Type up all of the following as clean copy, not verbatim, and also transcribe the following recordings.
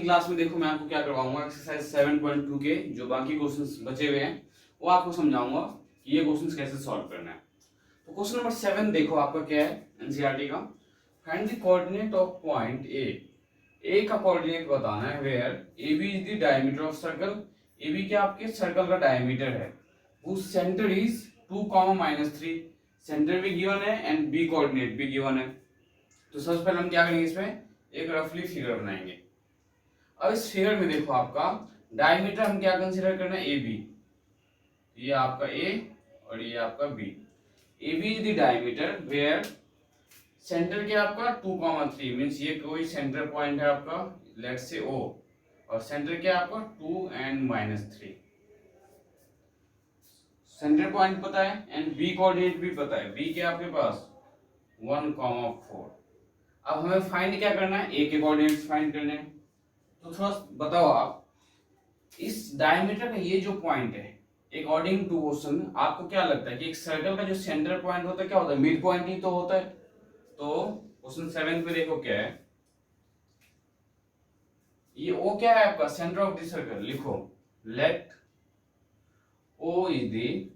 Class में देखो मैं आपको क्या करवाऊंगा, एक्सरसाइज 7.2 के जो बाकी क्वेश्चंस बचे हुए हैं वो आपको समझाऊंगा कि ये क्वेश्चंस कैसे सॉल्व करना है। तो क्वेश्चन नंबर 7 देखो आपका क्या है एनसीईआरटी का। Find the coordinate of point A का कोऑर्डिनेट बताना है where A B is the diameter of circle. A B क्या आपके सर्कल का डायमीटर है, उस सेंटर इज 2, -3। सेंटर भी गिवन है एंड बी कोऑर्डिनेट भी गिवन है। तो सबसे पहले हम क्या करेंगे, इसमें एक रफली फिगर बनाएंगे। अब इस फिगर में देखो आपका डायमीटर हम क्या कंसीडर करना है, ए बी। ये आपका ए और ये आपका B. A B is the diameter where centre क्या आपका 2, 3 मीन्स ये कोई सेंटर पॉइंट है आपका, लेट्स से ओ, और सेंटर क्या आपका 2 एंड -3। सेंटर पॉइंट पता है एंड बी कोऑर्डिनेट भी पता है। बी क्या आपके पास 1, 4। अब हमें फाइंड क्या करना है, ए के कोऑर्डिनेट्स फाइंड करने हैं। तो थोड़ा बताओ आप, इस डायमीटर का ये जो पॉइंट है अकॉर्डिंग टू क्वेश्चन आपको क्या लगता है कि एक सर्कल का जो सेंटर पॉइंट होता है क्या होता है, मिड पॉइंट ही तो होता है। तो क्वेश्चन 7 पे देखो क्या है, ये ओ क्या है आपका, सेंटर ऑफ द सर्कल। लिखो let O is the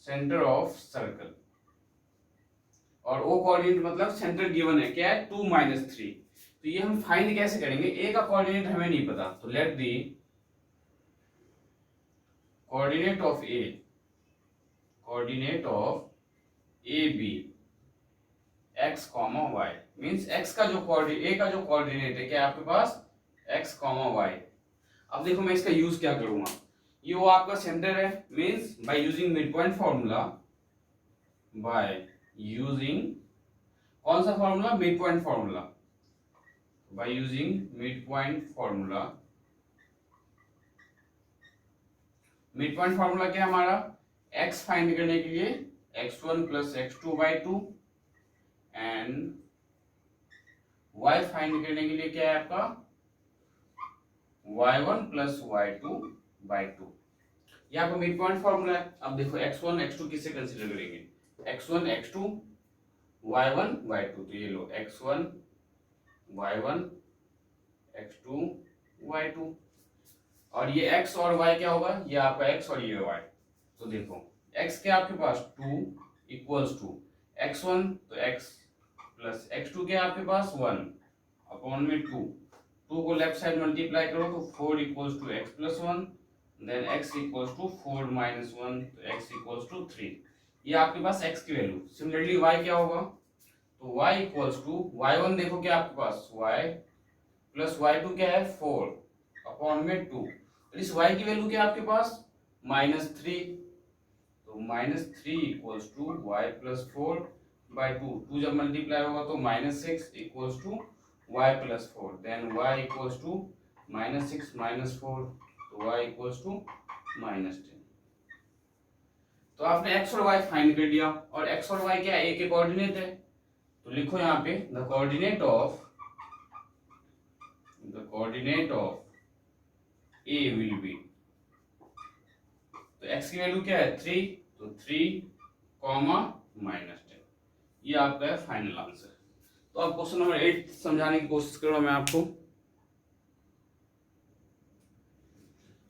centre of circle, और ओ कोऑर्डिनेट मतलब सेंटर गिवन है क्या है 2, -3। तो ये हम फाइंड कैसे करेंगे, ए का कोऑर्डिनेट हमें नहीं पता, तो let the coordinate of A, coordinate of A B x, y means x का जो कोऑर्डिनेट, ए का जो कोऑर्डिनेट है क्या आपके पास x, y। अब देखो मैं इसका यूज क्या करूंगा, ये वो आपका सेंटर है means by using mid point formula, bye using कौन सा formula, mid point formula. By using mid point formula, mid point formula क्या है हमारा, x फाइंड करने के लिए x1 + x2/2 and y find करने के लिए क्या है आपका y1 + y2/2। ये आपका मिड पॉइंट फार्मूला है। अब देखो x1 x2 किससे कंसीडर करेंगे, x1 x2 y1 y2। तो ये लो x1 y1 x2 y2, और ये x और y क्या होगा, ये आपका x और ये y। तो देखो x क्या आपके पास 2 = x1 तो x प्लस x2 क्या आपके पास 1 अपॉन में 2 को लेफ्ट साइड मल्टीप्लाई करो तो 4 = x + 1, देन x = 4 - 1 तो x = 3। ये आपके पास x की वैल्यू। सिमिलरली y क्या होगा, तो y = y1 देखो क्या आपके पास y प्लस y2 क्या है 4 अपॉन में 2। इस y की वैल्यू क्या आपके पास -3, तो -3 = y + 4/2। 2 जब मल्टीप्लाई होगा तो -6 = y + 4, देन y = -6 - 4 तो y = -10। तो आपने x और y फाइंड कर लिया, और x और y क्या a के कोऑर्डिनेट है। तो लिखो यहाँ पे the coordinate of a will be, तो x की वैल्यू क्या है 3, तो 3, -10। ये आपका है फाइनल आंसर। तो अब क्वेश्चन नंबर 8 समझाने की कोशिश कर रहा हूं मैं आपको।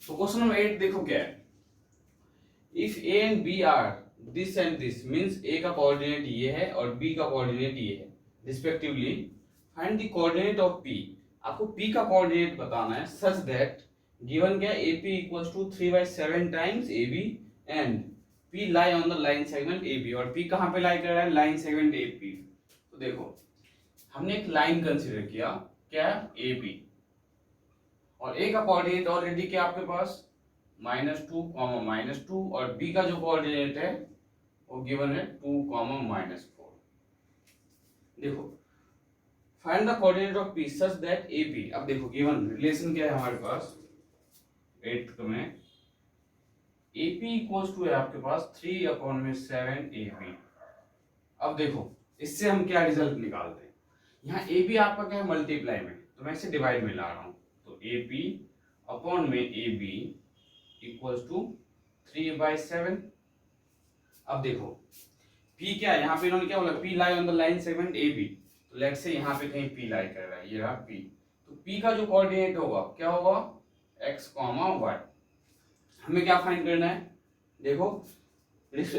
तो क्वेश्चन नंबर 8 देखो क्या है, if a and b are this and this means a का कोऑर्डिनेट ये है और b का कोऑर्डिनेट ये है respectively, find the coordinate of p। आपको p का कोऑर्डिनेट बताना है सच दैट गिवन क्या ap = 3/7 times ab and p lie on the line segment ab, और p कहां पे लाई कर रहा है, लाइन सेगमेंट ab। तो देखो हमने एक लाइन कंसीडर किया क्या AB, और A का कोऑर्डिनेट ऑलरेडी क्या आपके पास -2, -2, और B का जो कोऑर्डिनेट है वो गिवन है 2, -4। देखो find the coordinate of P such that AB। अब देखो गिवन रिलेशन क्या है हमारे पास 8th में, AP = है आपके पास 3/7 AB। अब देखो इससे हम क्या रिजल्ट निकालते हैं, यहाँ ए बी आपका क्या है मल्टीप्लाई में, तो मैं इसे डिवाइड में ला रहा हूं, तो ए पी अपॉन में ए बी = 3/7। अब देखो पी क्या है, यहाँ पे इन्होंने क्या बोला, P lie on the line segment A B, तो लेट से यहाँ पे कहीं P लाई कर रहा है, ये रहा P। तो P का जो कोऑर्डिनेट होगा क्या होगा, x, y। हमें क्या फाइंड करना है, देखो if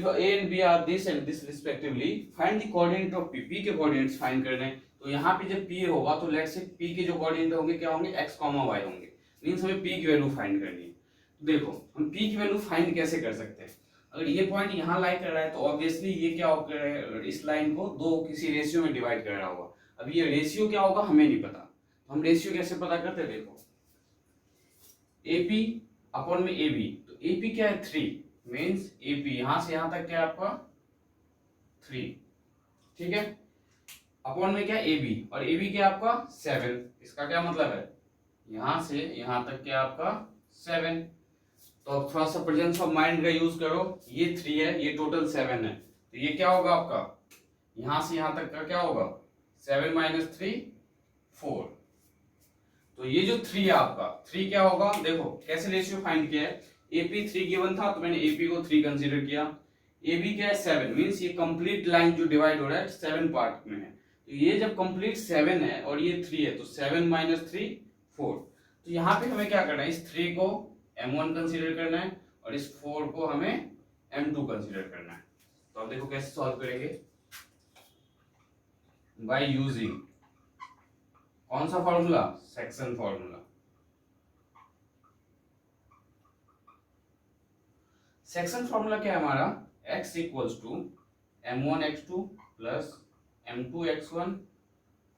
A and B are this and this respectively, find the coordinate of P। P के कोऑर्डिनेट्स फाइंड करने हैं। तो यहाँ पे जब P होगा तो लेट से P के जो कोऑर्डिनेट होंगे क्या होंगे, x, y होंगे। मींस हमें P की वैल्यू फाइंड करनी है। तो देखो हम P की वैल्यू फाइंड कैसे कर सकते हैं, अगर ये पॉइंट यहाँ लाई कर रहा है तो ऑब्वियसली ये क्या होगा, इस लाइन को दो किसी रेशियो में डिवाइड कर रहा होगा। अब ये रेशियो क्या होगा हमें नहीं पता, तो हम रेशियो कैसे पता करते हैं, देखो AP अपॉन में AB। तो AP क्या है 3, मीन्स AP यहां से यहां तक क्या है आपका 3, ठीक है। अपॉन में क्या AB, और AB क्या आपका 7। इसका क्या मतलब है, यहां से यहां तक क्या आपका 7। तो अब थोड़ा सा प्रेजेंस ऑफ माइंड का यूज करो, ये 3 है, ये टोटल 7 है, तो ये क्या होगा आपका, यहां से यहां तक का क्या होगा 7 - 3 4। तो ये जो 3 है आपका 3 क्या होगा, देखो कैसे रेशियो फाइंड किया है, AP 3 गिवन था तो मैंने AP को 3 कंसीडर किया। AB क्या है 7, मींस ये कंप्लीट लाइन जो डिवाइड हो रहा है 7 पार्ट में है। तो ये जब कंप्लीट 7 है और ये 3 है तो 7 - 3 4। तो यहाँ पे हमें क्या करना है, इस 3 को M1 कंसीडर करना है और इस 4 को हमें M2 कंसीडर करना है। तो अब देखो कैसे सॉल्व करेंगे, बाय यूजिंग कौन सा formula, section formula. Section formula क्या है हमारा, x equals to M1 x2 plus M2 x1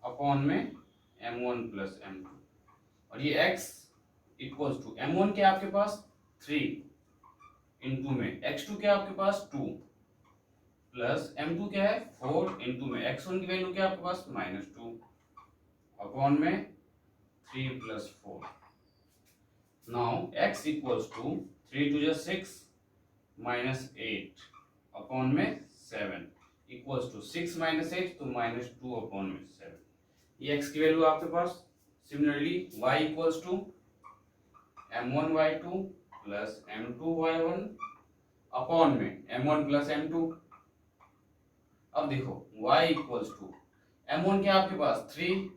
upon में M1 प्लस M2। और ये x इक्वल्स टू M1 क्या आपके पास 3 इंटू में x2 क्या आपके पास 2 प्लस M2 क्या है 4 इंटू में x1 की वैल्यू क्या आपके पास -2 अपॉन में 3 + 4। Now x equals to 3 × 6 -8 upon में 7 इक्वल्स टू 6 - 8 तो -2 अपॉन में 7। ये x की वैल्यू आपके पास। Similarly y equals to M1 y2 plus M2 y1 upon में M1 प्लस M2। अब देखो y इक्वल्स टू M1 क्या आपके पास 3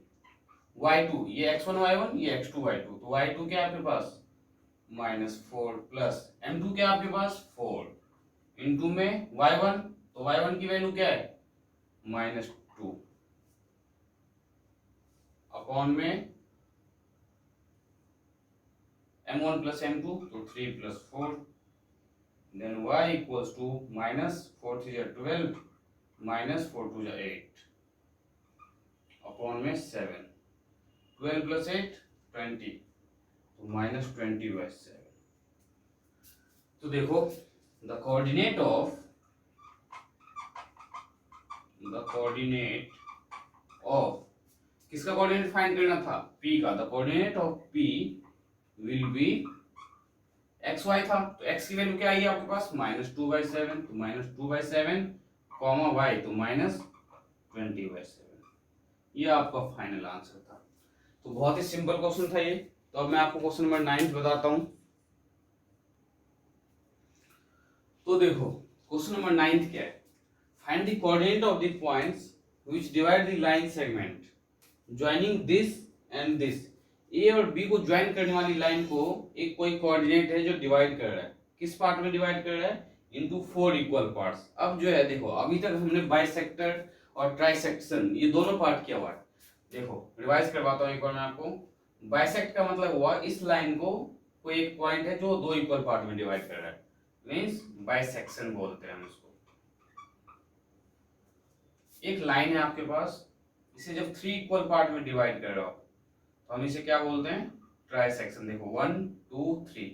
y2 ये x1 y1 ये x2 y2 तो y2 क्या आपके पास -4 प्लस M2 क्या आपके पास 4 इंटू में y1 तो y1 की वैल्यू क्या है -2 अपॉन में M1 प्लस M2 तो 3 + 4। Then y equals to -4 3 = 12 -4 2 = 8 upon में 7। 12 + 8 20 तो -20/7। तो देखो द कोऑर्डिनेट ऑफ किसका कोऑर्डिनेट फाइंड करना था, P का। The coordinate of P will be xy था, तो x की वैल्यू क्या आई है आपके पास -2/7 तो -2/7 y तो -20/7। ये आपका फाइनल आंसर था। तो बहुत ही सिंपल क्वेश्चन था ये। तो अब मैं आपको क्वेश्चन नंबर 9 बताता हूं। तो देखो क्वेश्चन नंबर 9 क्या है, find the coordinate of the points which divide the line segment joining this and this. A और बी को ज्वाइन करने वाली लाइन को एक कोई कोऑर्डिनेट है जो डिवाइड कर रहा है, किस पार्ट में डिवाइड कर रहा है, इनटू 4 इक्वल पार्ट्स। अब जो है देखो अभी तक हमने बाइसेक्टर और ट्राइसेक्शन ये दोनों पार्ट किया हुआ है। देखो रिवाइज करवाता हूं एक बार मैं आपको। बाइसेक्ट का मतलब हुआ इस लाइन को कोई एक पॉइंट है जो दो इक्वल पार्ट में डिवाइड कर रहा है, मींस बाइसेक्शन बोलते हैं हम इसको। एक लाइन है आपके पास, इसे जब 3 इक्वल पार्ट में डिवाइड कर रहा हो तो हम इसे क्या बोलते हैं, ट्राइसेक्शन। देखो 1 2 3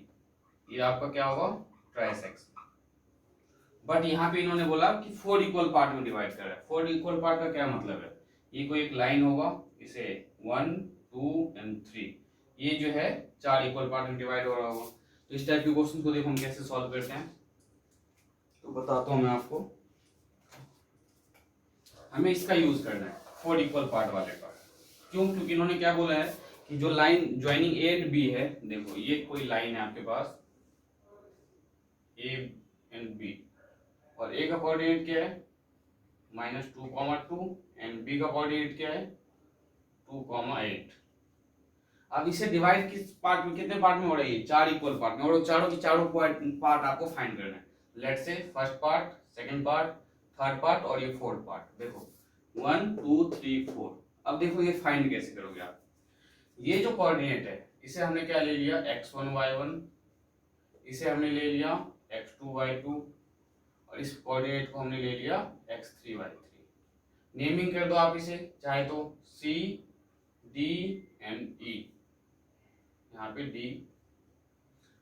ये आपका क्या होगा ट्राइसेक्शन। बट यहाँ पे इन्होंने बोला कि 4 इक्वल पार्ट में डिवाइड कर रहा है। 4 इक्वल पार्ट का क्या मतलब है, ये कोई एक लाइन होगा, इसे 1 2 एंड 3 ये जो है 4 इक्वल पार्ट में डिवाइड हो रहा होगा। तो इस टाइप के क्वेश्चन को देखो हम कैसे सॉल्व करते हैं, तो बताता हूं मैं आपको। हमें इसका यूज करना है 4 इक्वल पार्ट वाले का। क्यों, क्योंकि इन्होंने क्या बोला है कि जो line joining A and B है, देखो ये कोई लाइन है आपके पास ए एंड बी और ए का कोऑर्डिनेट क्या है -2, 2 एंड बी का कोऑर्डिनेट क्या है 2,8। अब इसे डिवाइड किस पार्ट में, कितने पार्ट में हो रही है, 4 इक्वल पार्ट में, और चारों की चारों पार्ट आपको फाइंड करना है। Let's say first part, second part, third part और ये फोर्थ पार्ट। देखो 1 2 3 4। अब देखो ये फाइंड कैसे करोगे आप। ये जो कोऑर्डिनेट है इसे हमने क्या ले लिया x1 y1, इसे हमने ले लिया x2 y2 और इस कोऑर्डिनेट को हमने ले लिया x3 y3। नेमिंग कर दो आप इसे, चाहे तो C D एंड E। यहाँ पे D,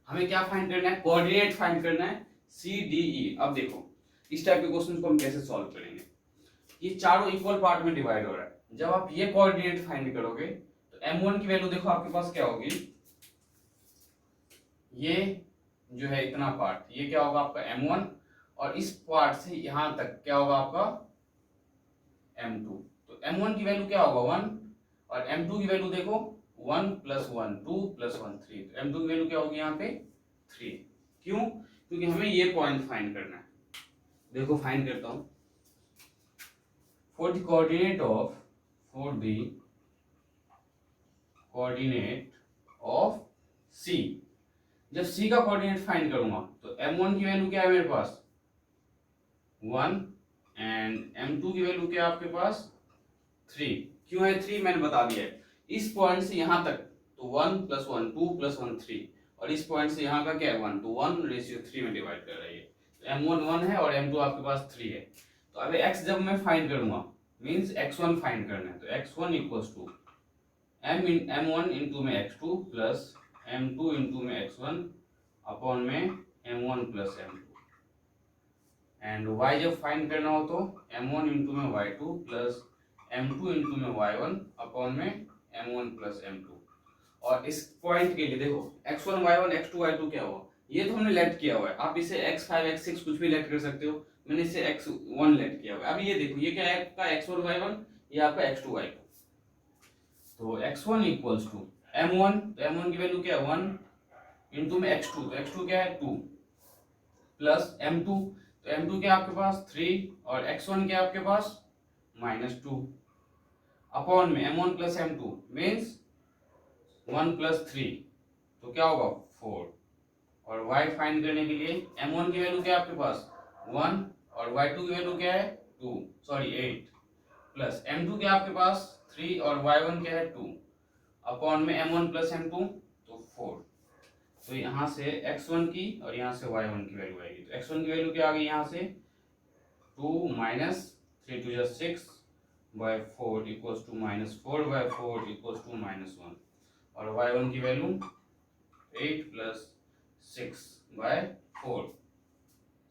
हमें क्या फाइंड करना है, कोऑर्डिनेट फाइंड करना है C D E। अब देखो इस टाइप के क्वेश्चन को हम कैसे सॉल्व करेंगे। ये चारों इक्वल पार्ट में डिवाइड हो रहा है। जब आप ये कोऑर्डिनेट फाइंड करोगे तो m1 की वैल्यू देखो आपके पास क्या होगी, ये जो है इतना पार्ट, ये क्या होगा आपका m1, और इस पार्ट से यहां तक क्या होगा आपका m2। तो m1 की वैल्यू क्या होगा 1, और m2 की वैल्यू देखो 1 + 1 2 + 1 3। तो m2 की वैल्यू क्या होगी यहाँ पे 3। क्यों, क्योंकि हमें ये पॉइंट फाइंड करना है। देखो फाइंड करता हूं, for the coordinate of C। जब C का कोऑर्डिनेट फाइंड करूंगा तो m1 की वैल्यू क्या है मेरे पास 1, एंड m2 की वैल्यू क्या है आपके पास 3। क्यों है 3 मैंने बता दिया है। इस पॉइंट से यहां तक तो 1 + 1 2 + 1 3, और इस पॉइंट से यहां का क्या है 1, तो 1:3 में डिवाइड कर रही है। तो m1 1 है और m2 आपके पास 3 है। तो अब x जब मैं फाइंड करूंगा मींस x1 फाइंड करना है, तो x1 = m1 इंटू में x2 प्लस m2 इंटू में x1 अपॉन में m1 + m2, एंड y जब फाइंड करना हो तो m1 इंटू में y2 प्लस m2 इंटू में y1 अपॉन में m1 + m2। और इस पॉइंट के लिए देखो x1 y1 x2 y2 क्या हुआ, ये तो हमने लेट किया हुआ है। आप इसे x5 x6 कुछ भी लेट कर सकते हो, मैंने इसे x1 लेट किया हुआ है। अब ये देखो ये क्या है आपका x1 y1, ये आपका x2 y2। तो x1 = m1, तो m1 की वैल्यू क्या है 1 इंटू में x2, तो x2 क्या है 2 प्लस m2, तो m2 क्या है आपके पास 3 और x1 क्या है आपके पास -2 अपॉन में m1 + m2 मींस 1 + 3, तो क्या होगा 4। और y फाइंड करने के लिए m1 की वैल्यू क्या है आपके पास 1 और y2 की वैल्यू क्या है 8 प्लस m2 क्या है आपके पास 3 और y1 क्या है 2 अपॉन में m1 + m2, तो 4। तो यहाँ से x1 की और यहाँ से y1 की वैल्यू आएगी। तो x1 की वैल्यू क्या आ गई यहाँ से 2 - 3 × 6 by 4 = -4 by 4 = -1, और y1 की वैल्यू 8 + 6 by 4,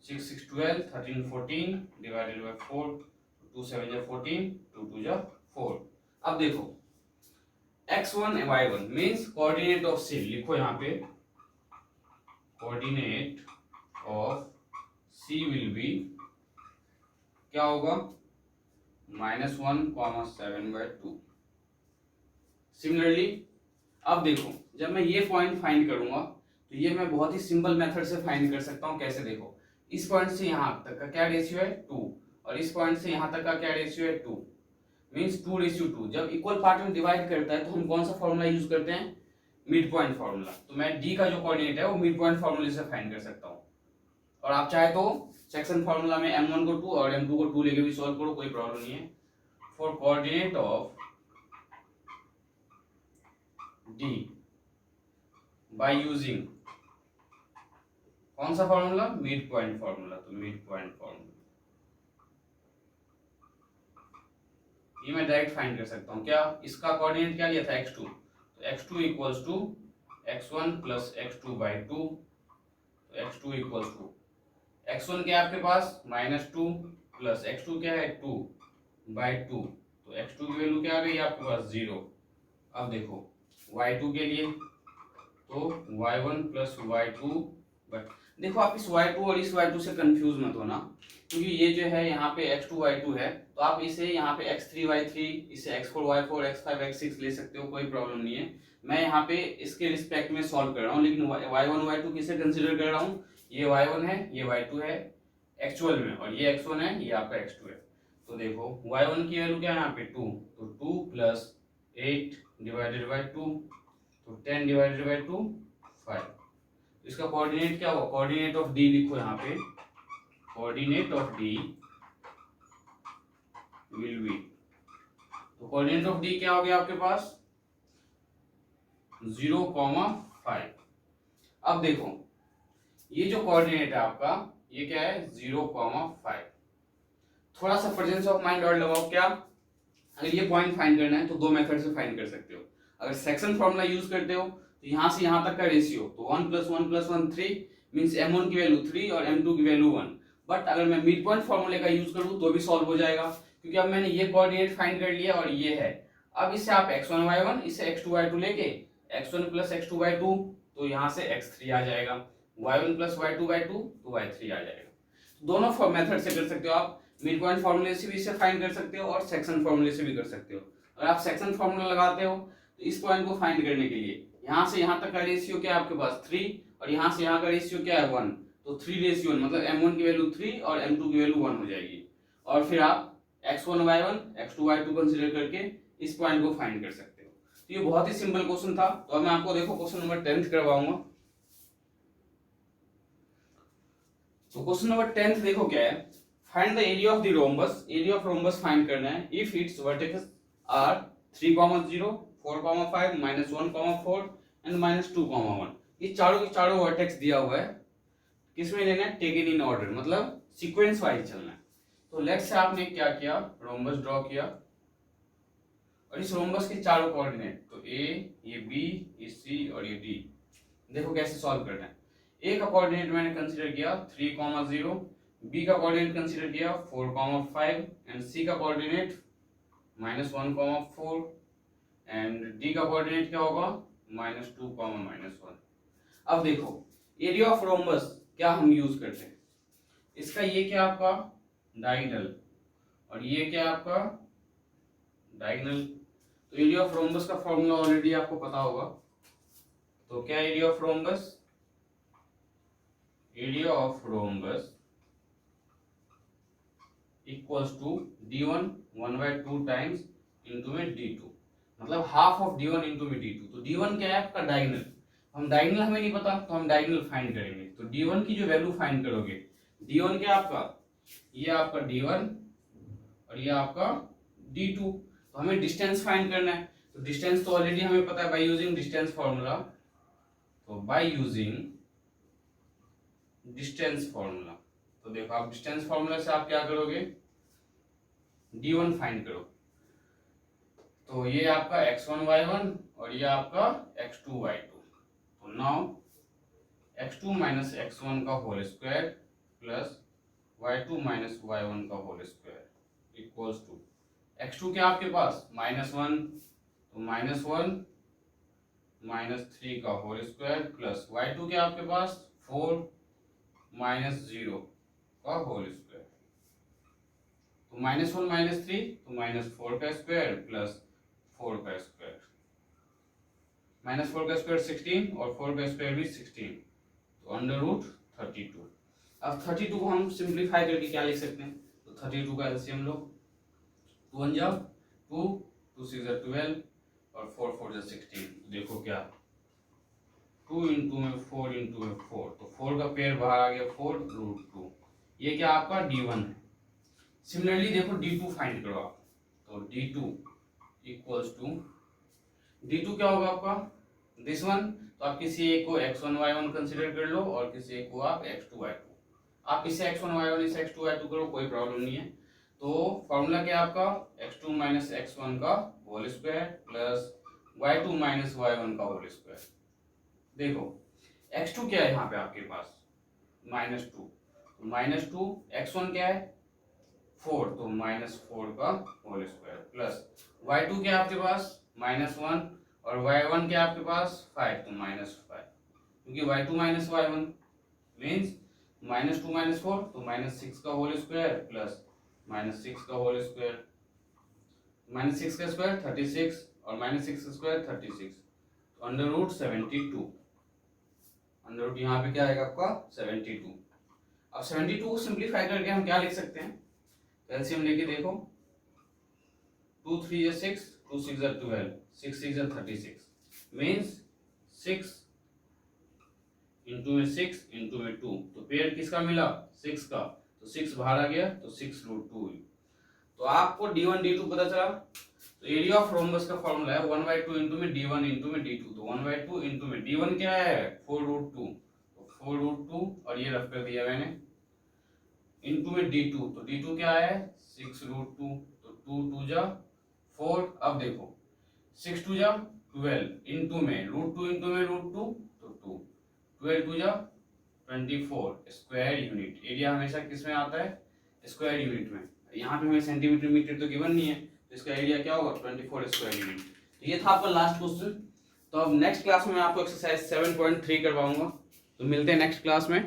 6 6 12 13 14 डिवाइडेड बाय 4, 2 7 = 14, 2 2 = 4। अब देखो x1 y1 means coordinate of C लिखो यहाँ पे, coordinate of C will be क्या होगा -1,7/2। सिमिलरली अब देखो जब मैं ये पॉइंट फाइंड करूंगा तो ये मैं बहुत ही सिंपल मेथड से फाइंड कर सकता हूँ। कैसे, देखो इस पॉइंट से यहाँ तक का क्या रेशियो है 2, और इस पॉइंट से यहाँ तक का क्या रेशियो है 2, मींस 2:2। जब इक्वल पार्ट में डिवाइड करता है तो हम कौन सा फॉर्मूला यूज करते हैं, मिड पॉइंट फॉर्मूला। तो मैं डी का जो कोऑर्डिनेट है वो मिड पॉइंट फॉर्मूले से फाइंड कर सकता हूँ। और आप चाहे तो सेक्शन फॉर्मूला में m1 को 2 और m2 को 2 लेके भी सॉल्व करो, कोई प्रॉब्लम नहीं है। For coordinate of D bye using कौन सा फॉर्मूला, मिड पॉइंट फॉर्मूला। तो मिड पॉइंट फॉर्मूला ये मैं डायरेक्ट फाइंड कर सकता हूँ। क्या, इसका कोऑर्डिनेट क्या लिया था x2, तो x2 = x1 + x2/2, तो x2 = x1 क्या है आपके पास -2 प्लस x2 क्या है 2/2, तो x2 की वैल्यू क्या आ गई आपके पास 0। अब देखो y2 के लिए तो y1 + y2, बट देखो आप इस y2 और इस y2 से कंफ्यूज मत होना, क्योंकि ये जो है यहाँ पे x2 y2 है, तो आप इसे यहाँ पे x3 y3, इसे x4 y4 x5 x6 ले सकते हो, कोई प्रॉब्लम नहीं है। मैं यहाँ पे इसके रिस्पेक्ट में सॉल्व कर रहा हूँ, लेकिन y1 y2 किसे कंसीडर कर रहा हूँ, ये y1 है ये y2 है एक्चुअल में, और ये x1 है ये आपका x2 है। तो देखो y1 की वैल्यू क्या है यहाँ पे 2, तो 2 प्लस 8 डिवाइडेड बाई 2, तो 10 डिवाइडेड बाई 2 5। इसका कोऑर्डिनेट क्या होगा, कोऑर्डिनेट ऑफ डी लिखो यहाँ पे, coordinate of D will be, तो कोऑर्डिनेट ऑफ डी क्या हो गया आपके पास 0,5। अब देखो ये जो कोऑर्डिनेट है आपका ये क्या है 0,5। थोड़ा सा प्रेजेंस ऑफ माइंड और लगाओ, क्या अगर ये पॉइंट फाइंड करना है तो दो मेथड से फाइंड कर सकते हो। अगर सेक्शन फॉर्मूला यूज करते हो तो यहाँ से यहाँ तक का रेशियो, तो 1 + 1 + 1 3 मींस m1 की वैल्यू 3 और m2 की वैल्यू 1। बट अगर मैं मिड पॉइंट फॉर्मूले का यूज करूँ तो भी सॉल्व हो जाएगा, क्योंकि अब मैंने ये कोऑर्डिनेट फाइंड कर लिया और ये है। अब इससे आप x1 y1 इससे x2 y2 लेके x1 + x2 y2, तो यहाँ से x3 आ जाएगा, y1 + y2 y2 तो y3 आ जाएगा। दोनों मेथड से कर सकते हो आप, मिड पॉइंट फॉर्मूले से भी इसे फाइंड कर सकते हो और सेक्शन फॉर्मूले से भी कर सकते हो। अगर आप सेक्शन फॉर्मूला लगाते हो तो इस पॉइंट को फाइंड करने के लिए यहाँ से यहाँ तक का रेशियो क्या है आपके पास 3 और यहाँ से यहाँ का रेशियो क्या है 1, तो 3:1 मतलब m1 की वैल्यू 3 और m2 की वैल्यू 1 हो जाएगी। और फिर आप x1 y1 x2 y2 consider करके इस पॉइंट को फाइंड कर सकते हो। तो ये बहुत ही सिंपल क्वेश्चन था। तो अब मैं आपको देखो क्वेश्चन नंबर 10 करवाऊंगा। तो क्वेश्चन नंबर 10 देखो क्या है, find the area of the rhombus. Area of rhombus फाइंड करना है if its vertex are 3,0 4,5 -1,4 and -2,1। ये चारों के चारों वर्टेक्स दिया हुआ है, किसमें लेना है टेकन इन ऑर्डर, मतलब सीक्वेंस वाइज चलना है। तो लेट्स से आपने क्या किया रोम्बस ड्रॉ किया और इस रोम्बस के चारों कोऑर्डिनेट, तो ए ये बी ये सी और ये डी। देखो कैसे सॉल्व करना है। ए का कोऑर्डिनेट मैंने कंसीडर किया 3,0, बी का कोऑर्डिनेट कंसीडर किया 4,5 एंड सी का कोऑर्डिनेट -1,4 एंड डी का कोऑर्डिनेट क्या होगा -2,-1। अब देखो एरिया ऑफ रोम्बस क्या हम यूज करते हैं, इसका ये क्या आपका डायगोनल और ये क्या आपका डायगोनल। तो एरिया ऑफ रोम्बस का फॉर्मूला ऑलरेडी आपको पता होगा। तो क्या area of rhombus, area of rhombus equals to d1 1/2 times into में d2, मतलब हाफ ऑफ d1 इंटू में d2। तो d1 क्या है आपका डायगोनल, हम डायगोनल हमें नहीं पता तो हम डायगोनल फाइंड करेंगे। तो d1 की जो वैल्यू फाइंड करोगे, d1 क्या आपका ये आपका d1 और ये आपका d2। तो हमें डिस्टेंस फाइंड करना है, तो डिस्टेंस तो ऑलरेडी हमें पता है बाय यूजिंग डिस्टेंस फॉर्मूला। तो बाय यूजिंग डिस्टेंस फॉर्मूला, तो देखो आप डिस्टेंस फॉर्मूला से आप क्या करोगे d1 फाइंड करो। तो ये आपका x1 y1 और ये आपका x2 y2। तो नाउ x2 - x1 का whole square plus y2 - y1 का whole square equals to x2 क्या आपके पास -1, तो -1 -3 का होल स्क्वायर प्लस y2 क्या आपके पास 4 -0 का होल स्क्वायर। तो -1 -3 तो -4 का स्क्वायर प्लस 4 का स्क्वायर, -4 का स्क्वायर 16 और 4 का स्क्वायर भी 16, तो √32। अब 32 को हम सिंप्लीफाई करके क्या लिख सकते हैं, तो 32 का एलसीएम लो, 2 1 जा 2, 2 6 जा 12 और 4 4 जा 16। देखो क्या 2 इंटू में 4 इंटू में 4, तो 4 का पेयर बाहर आ गया 4 √2। ये क्या आपका d1 है। सिमिलरली देखो d2 फाइंड करो आप, तो d2 इक्वल्स टू d2 क्या होगा आपका दिस वन। तो आप किसी एक को x1 y1 कंसीडर कर लो और किसी एक को आप x2 y2। आप इसे x1 y1 इसे x2 y2 करो, कोई प्रॉब्लम नहीं है। तो फॉर्मूला क्या आपका x2 - x1 का whole square plus y2 - y1 का होल स्क्वायर। देखो x2 क्या है यहाँ पे आपके पास -2, -2 x1 क्या है 4, तो -4 का होल स्क्वायर प्लस y2 क्या है आपके पास -1 और y1 क्या है आपके पास 5, तो -5, क्योंकि y2 - y1 मीन्स -2 - 4 तो -6 का होल स्क्वायर प्लस -6 का होल स्क्वायर, -6 का स्क्वायर 36 और -6 का स्क्वायर 36, तो √72। अंडर यहाँ पे क्या आएगा आपका 72। अब 72 को सिंप्लीफाई करके हम क्या लिख सकते हैं, एलसीएम लेके देखो, 2 3 is 6, 2 6 are 12, 6 6 are 36, means 6 into में 6 इंटू में 2, तो पेयर किसका मिला 6 का, तो 6 बाहर आ गया तो 6 रूट 2। तो आपको d1 d2 पता चला, तो एरिया ऑफ रोम्बस का फॉर्मूला है 1/2 इंटू में d1 इंटू में d2, तो 1/2 इंटू में d1 क्या है 4 रूट 2, तो 4 रूट 2 और ये रफ कर दिया मैंने, इंटू में d2, तो d2 क्या है 6 रूट 2, तो 2 2 जा 4। अब देखो 6 2 जा 12 इंटू में रूट 2 इंटू में रूट 2, तो 2, 12 2 जा 24 स्क्वायर यूनिट। एरिया हमेशा किस में आता है स्क्वायर यूनिट में, यहाँ पे हमें सेंटीमीटर मीटर तो गिवन नहीं है, तो इसका एरिया क्या होगा 24 स्क्वायर यूनिट। तो ये था आपका लास्ट क्वेश्चन। तो अब नेक्स्ट क्लास में मैं आपको एक्सरसाइज 7.3 करवाऊंगा, तो मिलते हैं नेक्स्ट क्लास में।